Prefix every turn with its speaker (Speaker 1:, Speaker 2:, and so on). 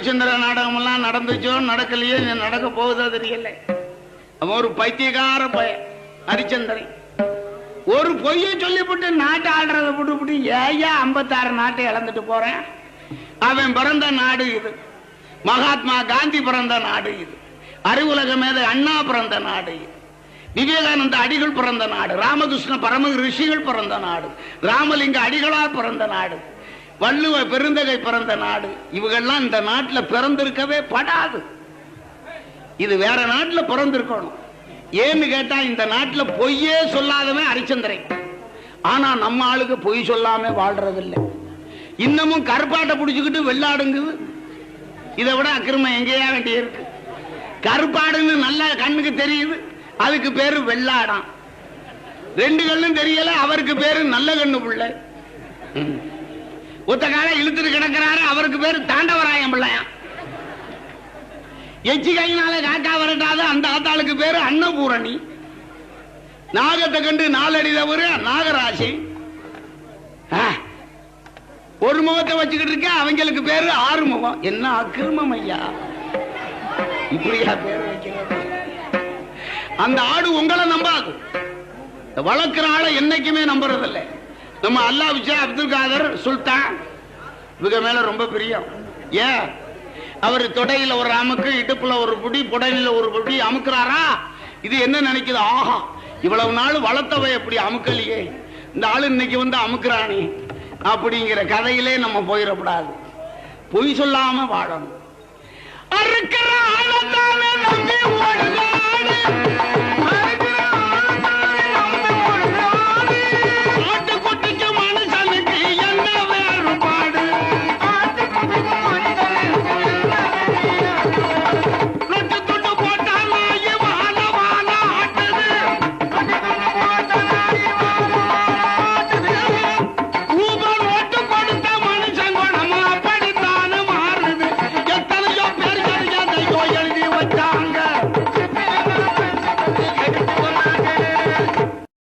Speaker 1: ஹரிச்சந்திர நாடகம் எல்லாம் நடந்துச்சோ நடக்கலையோ நடக்க போகுதோ தெரியல. அவன் ஒரு பைத்தியக்கார பையன் ஹரிச்சந்திரன். ஒரு பொய்யை சொல்லிவிட்டு நாட்டை ஆடுறத விட்டு ஏயா 56 நாட்டை இழந்துட்டு போறேன். அவன் பிறந்த நாடு இது, மகாத்மா காந்தி பிறந்த நாடு இது, அறிவுலக மேதை அண்ணா பிறந்த நாடு இது, விவேகானந்த அடிகள் பிறந்த நாடு, ராமகிருஷ்ண பரம ரிஷிகள் பிறந்த நாடு, ராமலிங்க அடிகளார் பிறந்த நாடு, வள்ளுவ பெருந்தகை பிறந்த நாடு. இவங்கெல்லாம் இந்த நாட்டில் பிறந்திருக்கவே படாது. இது வேற நாட்டில் பிறந்திருக்கணும். ஏன்னு கேட்டா இந்த நாட்டில் பொய்யே சொல்லாதவன் ஹரிச்சந்திரன். ஆனா நம்ம ஆளுக்கு பொய் சொல்லாம வாழ்றதில்லை. இன்னமும் கருப்பாட்டை பிடிச்சுக்கிட்டு வெள்ளாடுங்குது. இதை விட அக்கிரமம் எங்கேயா வேண்டிய இருக்கு. கருப்பாடுன்னு நல்லா கண்ணுக்கு தெரியுது, அதுக்கு பேரு வெள்ளாடான். 2 கண்ணும் தெரியல, அவருக்கு பேரு நல்ல கண்ணு பிள்ளை. ஒத்த கால இழுத்துட்டு கிடக்கிறாரு, அவருக்கு பேரு தாண்டவராயம் பிள்ளையான். எச்சி கையினால காக்கா வரட்டாத அந்த ஆத்தாளுக்கு பேரு அன்னபூரணி. நாகத்தை கண்டு 4 அடி தவறு நாகராசி. ஒரு முகத்தை வச்சுக்கிட்டு இருக்க, அவங்களுக்கு பேரு 6 முகம். என்ன அக்கிரமம் ஐயா, இப்படியா பேரு வைக்கிறது? அந்த ஆடு உங்களை நம்பாது. வளர்க்கிற ஆளை என்னைக்குமே நம்புறதில்லை. நம்ம அல்லா விஜய் அப்துல் காதர் சுல்தான் இவங்க மேல ரொம்ப பிரியம். ஏன் அவர் தொடையில ஒரு அமுக்கு, இடுப்புல ஒரு புடி, புடையில ஒரு புடி அமுக்குறாரா? இது என்ன நினைக்குது? ஆஹா, இவ்வளவு நாள் வளர்த்தவை எப்படி அமுக்கலையே, இந்த ஆளு இன்னைக்கு வந்து அமுக்குறானே அப்படிங்கிற கதையிலே நம்ம போயிடக்கூடாது. பொய் சொல்லாம வாழணும். அறுக்கிற ஆளத்தானே நம்பி ஓடுறானே.